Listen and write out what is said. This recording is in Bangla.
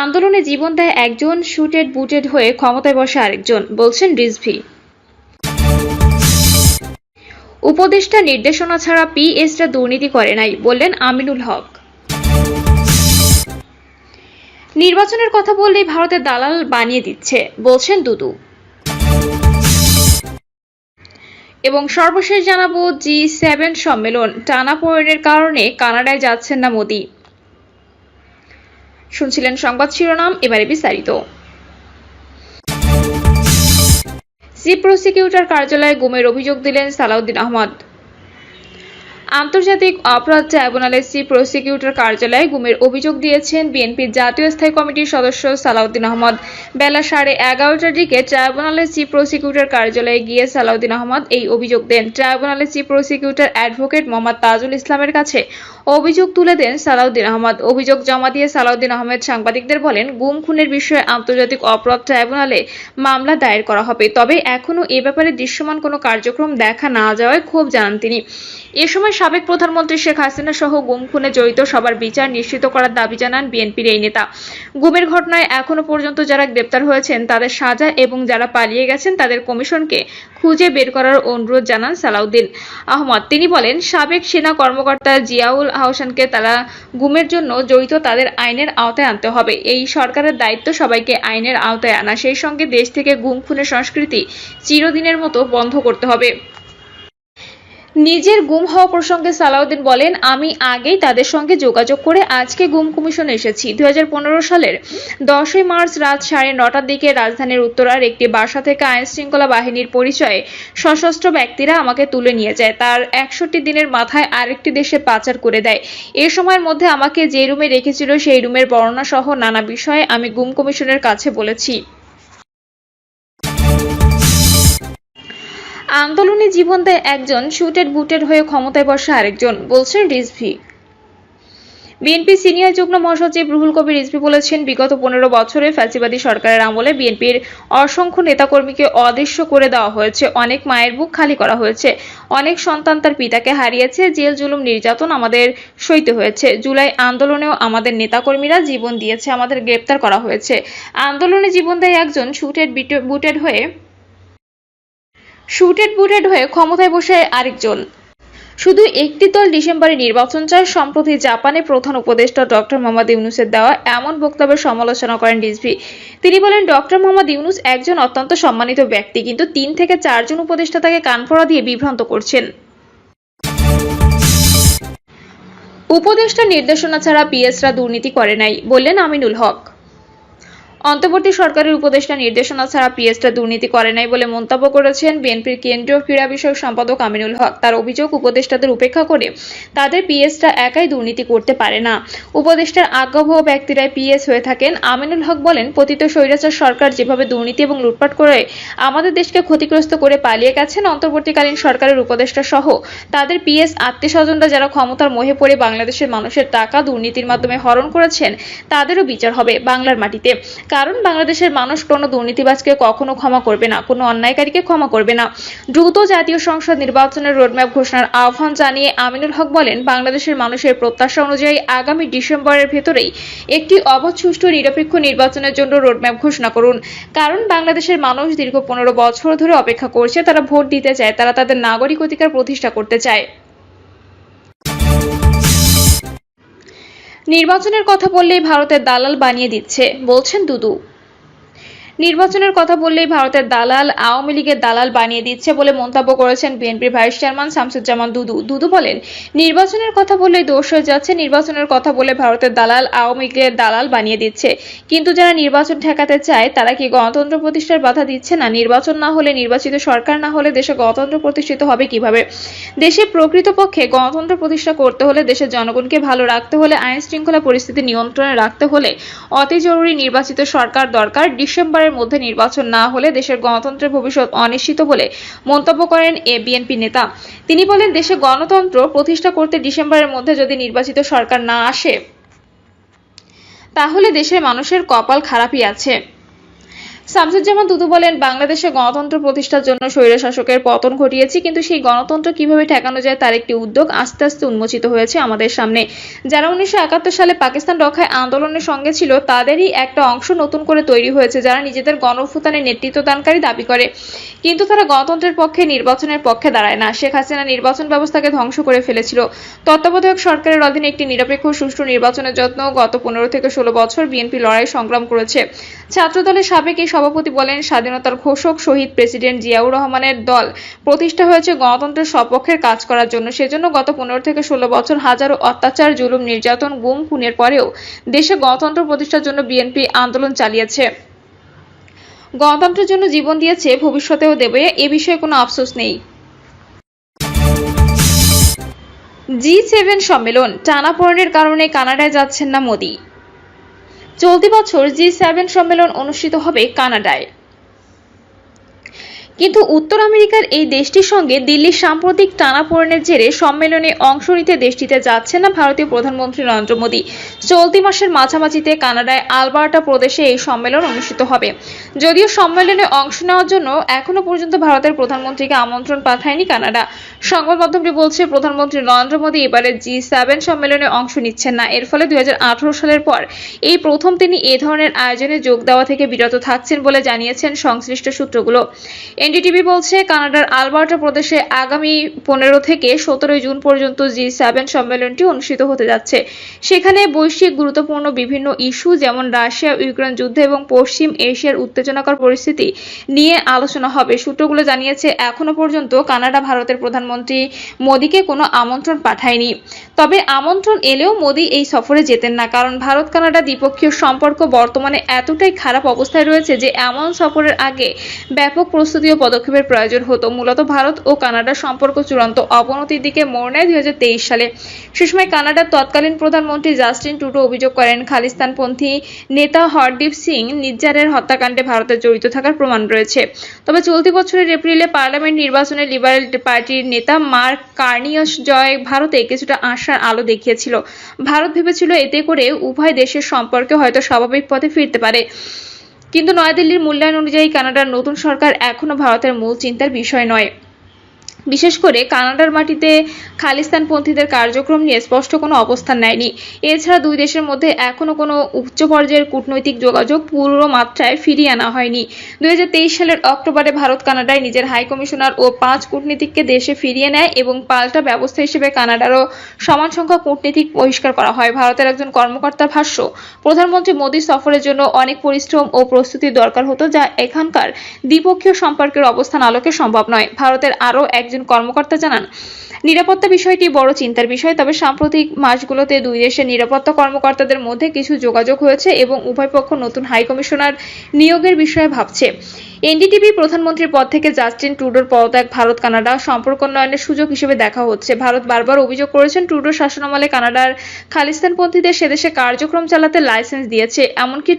আন্দোলনে জীবন দেয় একজন, শুটেড বুটেড হয়ে ক্ষমতায় বসে আরেকজন, বলছেন রিজভী। উপদেষ্টা নির্দেশনা ছাড়া পিএসরা দুর্নীতি করে নাই, বললেন আমিনুল হক। নির্বাচনের কথা বললেই ভারতের দালাল বানিয়ে দিচ্ছে, বলছেন দুদু। এবং সর্বশেষ জানাবো, G7 সম্মেলন টানাপোড়েনের কারণে কানাডায় যাচ্ছেন না মোদি। শুনছিলেন সংবাদ শিরোনাম, এবারে বিস্তারিত। চিফ প্রসিকিউটর কার্যালয়ে গুমের অভিযোগ দিলেন সালাউদ্দিন আহমদ। আন্তর্জাতিক অপরাধ ট্রাইব্যুনালের চিফ প্রসিকিউটর কার্যালয়ে গুমের অভিযোগ দিয়েছেন বিএনপির জাতীয় স্থায়ী কমিটির সদস্য সালাউদ্দিন আহমদ। বেলা 11:30টার দিকে ট্রাইব্যুনালের চিফ প্রসিকিউটর কার্যালয়ে গিয়ে সালাউদ্দিন আহমদ এই অভিযোগ দেন। ট্রাইব্যুনালের chief prosecutor advocate Mohammad Tajul ইসলামের কাছে অভিযোগ তুলে দেন সালাউদ্দিন আহমদ। অভিযোগ জমা দিয়ে সালাউদ্দিন আহমেদ সাংবাদিকদের বলেন, গুম খুনের বিষয়ে আন্তর্জাতিক অপরাধ ট্রাইব্যুনালে মামলা দায়ের করা হবে, তবে এখনও এ ব্যাপারে দৃশ্যমান কোনো কার্যক্রম দেখা না যাওয়ায় ক্ষোভ জানান তিনি। এ সময় সাবেক প্রধানমন্ত্রী শেখ হাসিনা সহ গুম খুনে জড়িত সবার বিচার নিশ্চিত করার দাবি জানান বিএনপির এই নেতা। গুমের ঘটনায় এখনো পর্যন্ত যারা গ্রেপ্তার হয়েছেন তাদের সাজা এবং যারা পালিয়ে গেছেন তাদের কমিশনকে খুঁজে বের করার অনুরোধ জানান সালাউদ্দিন আহমদ। তিনি বলেন, সাবেক সেনা কর্মকর্তা জিয়াউল আহসানকে তারা গুমের জন্য জড়িত তাদের আইনের আওতায় আনতে হবে। এই সরকারের দায়িত্ব সবাইকে আইনের আওতায় আনা, সেই সঙ্গে দেশ থেকে গুম খুনের সংস্কৃতি চিরদিনের মতো বন্ধ করতে হবে। নিজের গুম হওয়া প্রসঙ্গে সালাউদ্দিন বলেন, আমি আগেই তাদের সঙ্গে যোগাযোগ করে আজকে গুম কমিশনে এসেছি। 2015 সালের 10 মার্চ রাত 9:30টার দিকে রাজধানীর উত্তরার একটি বাসা থেকে আইনশৃঙ্খলা বাহিনীর পরিচয়ে সশস্ত্র ব্যক্তিরা আমাকে তুলে নিয়ে যায়। তার 61 দিনের মাথায় আরেকটি দেশে পাচার করে দেয়। এ সময়ের মধ্যে আমাকে যে রুমে রেখেছিল সেই রুমের বর্ণনা সহ নানা বিষয়ে আমি গুম কমিশনের কাছে বলেছি। আন্দোলনে জীবন দেয় একজন, শুটেড বুটেড হয়ে ক্ষমতায় বসে আরেকজন, বলছেন রিজভী। বিএনপি সিনিয়র যুগ্ম মহাসচিব রুহুল কবির রিজভী বলেছেন, বিগত 15 বছরে ফ্যাসিবাদী সরকারের আমলে বিএনপির অসংখ্য নেতাকর্মীকে অদৃশ্য করে দেওয়া হয়েছে, অনেক মায়ের বুক খালি করা হয়েছে, অনেক সন্তান তার পিতাকে হারিয়েছে, জেল জুলুম নির্যাতন আমাদের সইতে হয়েছে। জুলাই আন্দোলনেও আমাদের নেতাকর্মীরা জীবন দিয়েছে, আমাদের গ্রেপ্তার করা হয়েছে। আন্দোলনে জীবন দেয় একজন, শুটেড বুটেড হয়ে ক্ষমতায় বসে আরেকজন। শুধু একটি দল ডিসেম্বরে নির্বাচন চায়। সম্প্রতি জাপানে প্রধান উপদেষ্টা ডক্টর মোহাম্মদ ইউনূসের দেওয়া এমন বক্তব্যের সমালোচনা করেন রিজভী। তিনি বলেন, ডক্টর মোহাম্মদ ইউনূস একজন অত্যন্ত সম্মানিত ব্যক্তি, কিন্তু 3 থেকে 4 জন উপদেষ্টা তাকে কানপড়া দিয়ে বিভ্রান্ত করছেন। উপদেষ্টা নির্দেশনা ছাড়া পিএসরা দুর্নীতি করে নাই, বললেন আমিনুল হক। অন্তর্বর্তী সরকারের উপদেষ্টা নির্দেশনা ছাড়া পিএসরা দুর্নীতি করে নাই বলে মন্তব্য করেছেন বিএনপির কেন্দ্রীয় ক্রীড়া বিষয়ক সম্পাদক আমিনুল হক। তার অভিযোগ, উপদেষ্টাদের উপেক্ষা করে তাদের পিএসরা একাই দুর্নীতি করতে পারে না, উপদেষ্টার আজ্ঞাবহ ব্যক্তিরাই পিএস হয়ে থাকেন। আমিনুল হক বলেন, পতিত স্বৈরাচার সরকার যেভাবে দুর্নীতি এবং লুটপাট করে আমাদের দেশকে ক্ষতিগ্রস্ত করে পালিয়ে গেছেন, অন্তর্বর্তীকালীন সরকারের উপদেষ্টা সহ তাদের পিএস আত্মীয়স্বজনরা যারা ক্ষমতার মোহে পড়ে বাংলাদেশের মানুষের টাকা দুর্নীতির মাধ্যমে হরণ করেছেন, তাদেরও বিচার হবে বাংলার মাটিতে। কারণ বাংলাদেশের মানুষ কোনো দুর্নীতিবাজকে কখনো ক্ষমা করবে না, কোনো অন্যায়কারীকে ক্ষমা করবে না। দ্রুত জাতীয় সংসদ নির্বাচনের রোডম্যাপ ঘোষণার আহ্বান জানিয়ে আমিনুল হক বলেন, বাংলাদেশের মানুষের প্রত্যাশা অনুযায়ী আগামী ডিসেম্বরের ভেতরেই একটি অবাধ, সুষ্ঠু, নিরপেক্ষ নির্বাচনের জন্য রোডম্যাপ ঘোষণা করুন। কারণ বাংলাদেশের মানুষ দীর্ঘ 15 বছর ধরে অপেক্ষা করছে, তারা ভোট দিতে চায়, তারা তাদের নাগরিক অধিকার প্রতিষ্ঠা করতে চায়। নির্বাচনের কথা বললেই ভারতের দালাল বানিয়ে দিচ্ছে, বলছেন দুদু। নির্বাচনের কথা বললেই ভারতের দালাল আওয়ামী লীগের দালাল বানিয়ে দিচ্ছে বলে মন্তব্য করেছেন বিএনপির ভাইস চেয়ারম্যান শামসুজ্জামান দুদু। দুদু বলেন, নির্বাচনের কথা বললেই দোষ হয়ে যাচ্ছে, নির্বাচনের কথা বলে ভারতের দালাল আওয়ামী লীগের দালাল বানিয়ে দিচ্ছে। কিন্তু যারা নির্বাচন ঠেকাতে চায় তারা কি গণতন্ত্র প্রতিষ্ঠার বাধা দিচ্ছে না? নির্বাচন না হলে, নির্বাচিত সরকার না হলে দেশে গণতন্ত্র প্রতিষ্ঠিত হবে কিভাবে? দেশে প্রকৃতপক্ষে গণতন্ত্র প্রতিষ্ঠা করতে হলে, দেশের জনগণকে ভালো রাখতে হলে, আইন শৃঙ্খলা পরিস্থিতি নিয়ন্ত্রণে রাখতে হলে অতি জরুরি নির্বাচিত সরকার দরকার। ডিসেম্বরের মধ্যে নির্বাচন না হলে দেশের গণতন্ত্রের ভবিষ্যৎ অনিশ্চিত বলে মন্তব্য করেন বিএনপি নেতা। তিনি বলেন, দেশে গণতন্ত্র প্রতিষ্ঠা করতে ডিসেম্বরের মধ্যে যদি নির্বাচিত সরকার না আসে, তাহলে দেশের মানুষের কপাল খারাপই আছে। শামসুজ্জামান দুদু বলেন, বাংলাদেশে গণতন্ত্র প্রতিষ্ঠার জন্য স্বৈরশাসকের পতন ঘটিয়েছি, কিন্তু সেই গণতন্ত্র কিভাবে ঠেকানো যায় তার একটি উদ্যোগ আস্তে আস্তে উন্মোচিত হয়েছে আমাদের সামনে। যারা 1971 সালে পাকিস্তান রক্ষায় আন্দোলনের সঙ্গে ছিল তাদেরই একটা অংশ নতুন করে তৈরি হয়েছে, যারা নিজেদের গণঅভ্যুত্থানের নেতৃত্বদানকারী দাবি করে, কিন্তু তারা গণতন্ত্রের পক্ষে, নির্বাচনের পক্ষে দাঁড়ায় না। শেখ হাসিনা নির্বাচন ব্যবস্থাকে ধ্বংস করে ফেলেছিল। তত্ত্বাবধায়ক সরকারের অধীনে একটি নিরপেক্ষ সুষ্ঠু নির্বাচনের জন্য গত 15 থেকে 16 বছর বিএনপি লড়াই সংগ্রাম করেছে। ছাত্রদলের সাবেক এই সভাপতি বলেন, স্বাধীনতার ঘোষক শহীদ প্রেসিডেন্ট জিয়াউর রহমানের দল প্রতিষ্ঠা হয়েছে গণতন্ত্রের সপক্ষের কাজ করার জন্য। সেজন্য গত 15 থেকে 16 বছর হাজারো অত্যাচার, জুলুম, নির্যাতন, গুম, খুনের পরেও দেশে গণতন্ত্র প্রতিষ্ঠার জন্য বিএনপি আন্দোলন চালিয়েছে, গণতন্ত্রের জন্য জীবন দিয়েছে, ভবিষ্যতেও দেবে, এ বিষয়ে কোনো আফসোস নেই। G7 সম্মেলন টানাপোড়েনের কারণে কানাডায় যাচ্ছেন না মোদি। চলতি বছর G7 সম্মেলন অনুষ্ঠিত হবে কানাডায়, কিন্তু উত্তর আমেরিকার এই দেশটির সঙ্গে দিল্লির সাম্প্রতিক টানাপোড়েনের জেরে সম্মেলনে অংশ নিতে দেশটিতে যাচ্ছেন না ভারতীয় প্রধানমন্ত্রী নরেন্দ্র মোদী। চলতি মাসের মাঝামাঝিতে কানাডায় আলবার্টা প্রদেশে এই সম্মেলন অনুষ্ঠিত হবে। যদিও সম্মেলনে অংশ নেওয়ার জন্য এখনো পর্যন্ত ভারতের প্রধানমন্ত্রীকে আমন্ত্রণ পাঠায়নি কানাডা। সংবাদ মাধ্যমটি বলছে, প্রধানমন্ত্রী নরেন্দ্র মোদী এবারে G7 সম্মেলনে অংশ নিচ্ছেন না। এর ফলে 2018 সালের পর এই প্রথম তিনি এ ধরনের আয়োজনে যোগ দেওয়া থেকে বিরত থাকছেন বলে জানিয়েছেন সংশ্লিষ্ট সূত্রগুলো। এনডিটিভি বলছে, কানাডার আলবার্টা প্রদেশে আগামী 15 থেকে 17 জুন পর্যন্ত G7 সম্মেলনটি অনুষ্ঠিত হতে যাচ্ছে। সেখানে বৈশ্বিক গুরুত্বপূর্ণ বিভিন্ন ইস্যু যেমন রাশিয়া ইউক্রেন যুদ্ধ এবং পশ্চিম এশিয়ার উত্তেজনাকর পরিস্থিতি নিয়ে আলোচনা হবে। সূত্রগুলো জানিয়েছে, এখনো পর্যন্ত কানাডা ভারতের প্রধানমন্ত্রী মোদীকে কোনো আমন্ত্রণ পাঠায়নি। তবে আমন্ত্রণ এলেও মোদী এই সফরে যেতেন না, কারণ ভারত কানাডা দ্বিপক্ষীয় সম্পর্ক বর্তমানে এতটাই খারাপ অবস্থায় রয়েছে যে এমন সফরের আগে ব্যাপক প্রস্তুতি ও পদক্ষেপের প্রয়োজন হতো। মূলত ভারত ও কানাডার সম্পর্ক চূড়ান্ত অবনতির দিকে মোড় নেয় 2023 সালে। সে সময় কানাডার তৎকালীন প্রধানমন্ত্রী জাস্টিন ট্রুডো অভিযোগ করেন, খালিস্তানপন্থী নেতা হরদীপ সিং নিজ্জারের হত্যাকাণ্ডে ভারতের জড়িত থাকার প্রমাণ রয়েছে। তবে চলতি বছরের এপ্রিলে পার্লামেন্ট নির্বাচনে লিবারেল পার্টির নেতা মার্ক কার্নিয়াস জয় ভারতে কিছুটা আশার আলো দেখিয়েছিল। ভারত ভেবেছিল এতে করে উভয় দেশের সম্পর্কে হয়তো স্বাভাবিক পথে ফিরতে পারে, কিন্তু নয়াদিল্লির মূল্যায়ন অনুযায়ী কানাডার নতুন সরকার এখনো ভারতের মূল চিন্তার বিষয় নয়। বিশেষ করে কানাডার মাটিতে খালিস্তানপন্থীদের কার্যক্রম নিয়ে স্পষ্ট কোনো অবস্থান নেয়নি। এছাড়া দুই দেশের মধ্যে এখনো কোনো উচ্চ পর্যায়ের কূটনৈতিক যোগাযোগ পুরো মাত্রায় ফিরিয়ে আনা হয়নি। 2023 সালের অক্টোবরে ভারত কানাডায় নিজের হাই কমিশনার ও 5 কূটনীতিককে দেশে ফিরিয়ে নেয় এবং পাল্টা ব্যবস্থা হিসেবে কানাডারও সমান সংখ্যক কূটনীতিক বহিষ্কার করা হয়। ভারতের একজন কর্মকর্তার ভাষ্য, প্রধানমন্ত্রী মোদীর সফরের জন্য অনেক পরিশ্রম ও প্রস্তুতির দরকার হতো, যা এখানকার দ্বিপক্ষীয় সম্পর্কের অবস্থান আলোকে সম্ভব নয়। ভারতের আরও একজন কর্মকর্তা জানান, নিরাপত্তা বিষয়টি বড় চিন্তার বিষয়, তবে সাম্প্রতিক মাসগুলোতে দুই দেশের নিরাপত্তা কর্মকর্তাদের মধ্যে কিছু যোগাযোগ হয়েছে এবং উভয় পক্ষ নতুন হাই কমিশনার নিয়োগের বিষয়ে ভাবছে। এনডিটিভি প্রধানমন্ত্রীর পদ থেকে জাস্টিন ট্রুডোর পদত্যাগ ভারত কানাডা সম্পর্ক উন্নয়নের সুযোগ হিসেবে দেখা হচ্ছে। ভারত বারবার অভিযোগ করেছেন, ট্রুডোর শাসনামলে কানাডার খালিস্তানপন্থীদের সেদেশে কার্যক্রম চালাতে লাইসেন্স দিয়েছে। এমনকি